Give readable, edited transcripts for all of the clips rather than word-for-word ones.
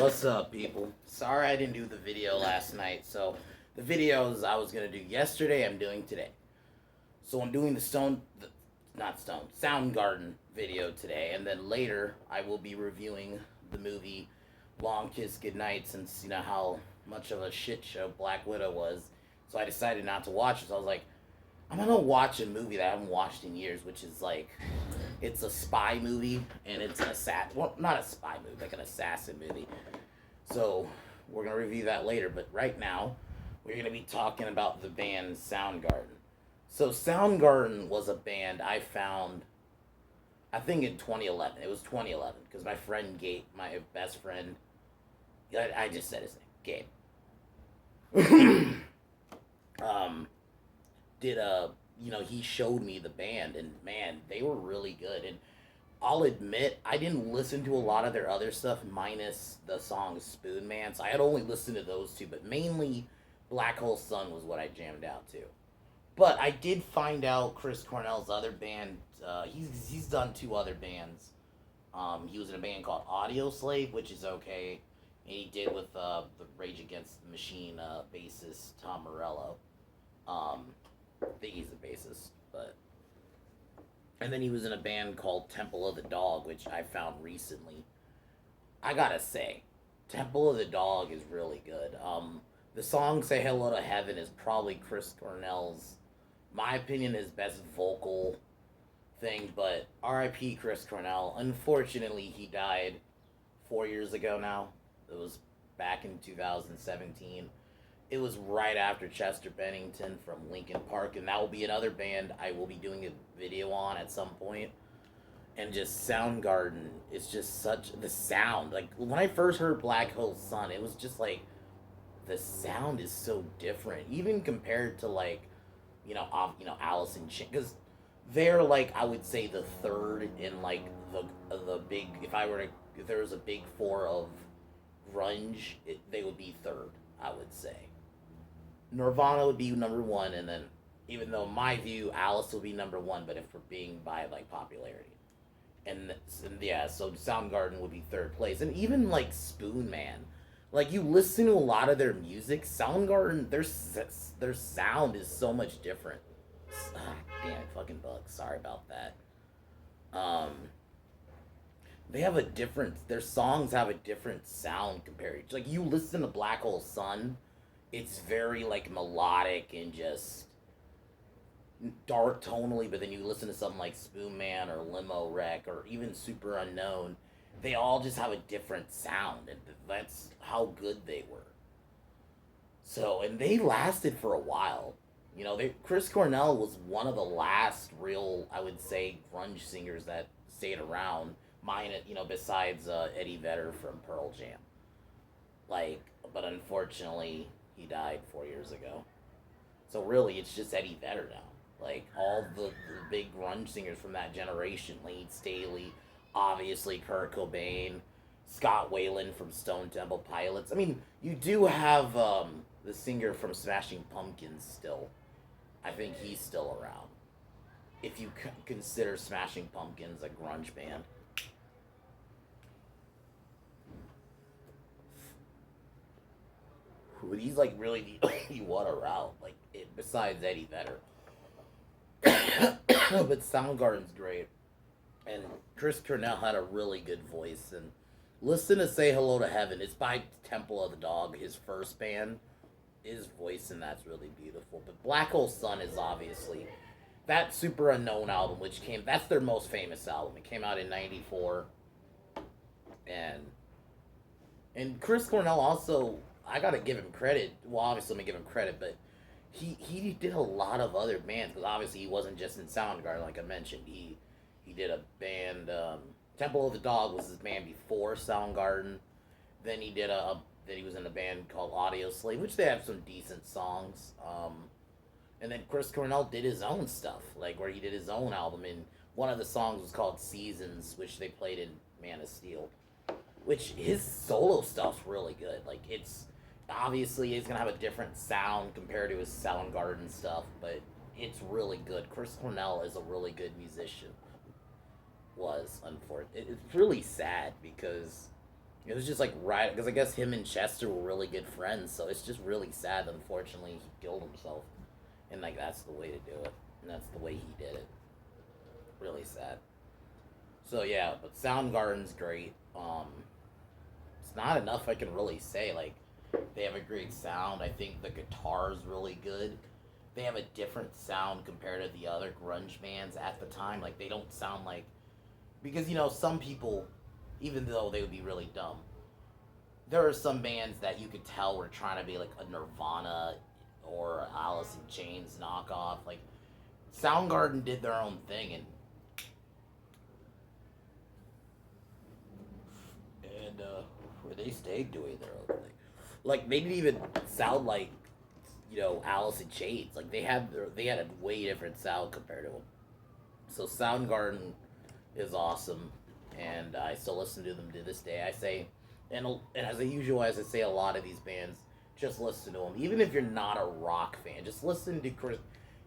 What's up, people? Sorry I didn't do the video last night. So, the videos I was gonna do yesterday, I'm doing today. So I'm doing not Stone, Soundgarden video today, and then later I will be reviewing the movie Long Kiss Goodnight, since you know how much of a shit show Black Widow was. So I decided not to watch it. So I was like, I'm gonna watch a movie that I haven't watched in years, which is like, it's a spy movie, and it's an not a spy movie, like an assassin movie. So we're gonna review that later, but right now we're gonna be talking about the band Soundgarden. So Soundgarden was a band I found, I think in 2011. It was 2011 because my friend Gabe, my best friend, I just said his name, Gabe. Did a he showed me the band, and man, they were really good. And I'll admit I didn't listen to a lot of their other stuff minus the song Spoon Man. So I had only listened to those two, but mainly Black Hole Sun was what I jammed out to. But I did find out Chris Cornell's other band. He's done two other bands. He was in a band called Audio Slave, which is okay, and he did with the Rage Against the Machine bassist Tom Morello. I think he's the bassist, but and then he was in a band called Temple of the Dog, which I found recently. I gotta say, Temple of the Dog is really good. The song "Say Hello to Heaven" is probably Chris Cornell's, my opinion, his best vocal thing. But R.I.P. Chris Cornell. Unfortunately, he died 4 years ago now. It was back in 2017. It was right after Chester Bennington from Linkin Park, and that will be another band I will be doing a video on at some point. And just Soundgarden is just such the sound. Like when I first heard Black Hole Sun, it was just like the sound is so different, even compared to like Alice in Chains, because they're like, I would say the third in like the big. If there was a big four of grunge, they would be third, I would say. Nirvana would be number one, and then, even though in my view Alice would be number one, but if we're being by like popularity, and yeah, so Soundgarden would be third place, and even like Spoon Man, like you listen to a lot of their music, Soundgarden, their sound is so much different. Damn it, fucking bugs. Sorry about that. Um, they have a different. Their songs have a different sound compared. Like you listen to Black Hole Sun, it's very like melodic and just dark tonally, but then you listen to something like Spoon Man or Limo Wreck or even Super Unknown, they all just have a different sound, and that's how good they were. So, and they lasted for a while. Chris Cornell was one of the last real, I would say, grunge singers that stayed around. Besides Eddie Vedder from Pearl Jam. But unfortunately, he died 4 years ago. So really, it's just Eddie Vedder now. Like all the big grunge singers from that generation, Lane Staley, obviously Kurt Cobain, Scott Weiland from Stone Temple Pilots. I mean, you do have the singer from Smashing Pumpkins still. I think he's still around. If you consider Smashing Pumpkins a grunge band. But he's like really the only one around, besides Eddie Vedder. But Soundgarden's great, and Chris Cornell had a really good voice. And listen to "Say Hello to Heaven." It's by Temple of the Dog, his first band. His voice in that's really beautiful. But Black Hole Sun is obviously that Super Unknown album, that's their most famous album. It came out in '94, and Chris Cornell also, I gotta give him credit. Well, obviously, let me give him credit, but he did a lot of other bands, because obviously he wasn't just in Soundgarden, like I mentioned. He did a band. Temple of the Dog was his band before Soundgarden. Then then he was in a band called Audio Slave, which they have some decent songs. And then Chris Cornell did his own stuff, like where he did his own album, and one of the songs was called Seasons, which they played in Man of Steel. Which his solo stuff's really good. Like it's obviously he's gonna have a different sound compared to his Soundgarden stuff, but it's really good. Chris Cornell is a really good musician. Was unfortunate. It's really sad because It was just like right because I guess him and Chester were really good friends, so it's just really sad. Unfortunately, he killed himself, and like that's the way to do it, and that's the way he did it. Really sad. So yeah, but Soundgarden's great. It's not enough I can really say. Like they have a great sound. I think the guitar is really good. They have a different sound compared to the other grunge bands at the time. Like they don't sound like because some people, even though they would be really dumb, there are some bands that you could tell were trying to be like a Nirvana or Alice in Chains knockoff. Like Soundgarden did their own thing, and they stayed doing their own thing. Like they didn't even sound like Alice in Chains. Like they had a way different sound compared to them. So Soundgarden is awesome, and I still listen to them to this day. I say, and as usual, as I say, a lot of these bands, just listen to them. Even if you're not a rock fan, just listen to Chris,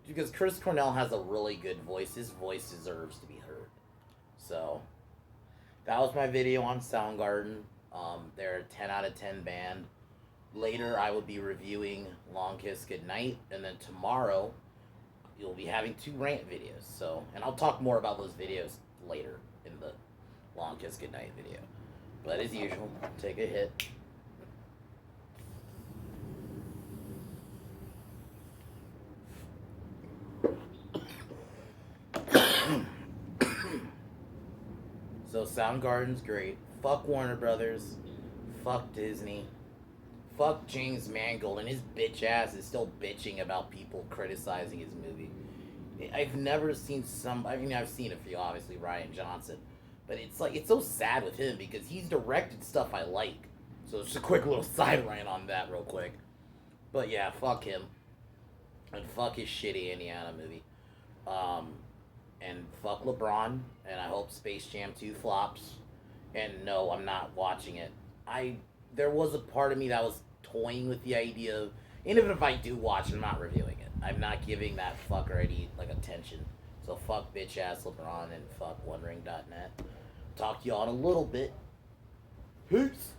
because Chris Cornell has a really good voice. His voice deserves to be heard. So that was my video on Soundgarden. They're a 10 out of 10 band. Later, I will be reviewing Long Kiss Goodnight, and then tomorrow you'll be having two rant videos. So, and I'll talk more about those videos later in the Long Kiss Goodnight video. But as usual, take a hit. So Soundgarden's great. Fuck Warner Brothers. Fuck Disney. Fuck James Mangold, and his bitch ass is still bitching about people criticizing his movie. I've never seen some. I mean, I've seen a few, obviously, Ryan Johnson, but it's like it's so sad with him because he's directed stuff I like. So just a quick little side rant on that, real quick. But yeah, fuck him, and fuck his shitty Indiana movie, um, and fuck LeBron, and I hope Space Jam 2 flops. And no, I'm not watching it. I There was a part of me that was toying with the idea of, even if I do watch it, I'm not reviewing it. I'm not giving that fucker any like attention. So fuck bitch ass LeBron and fuck OneRing.net. Talk to y'all in a little bit. Peace.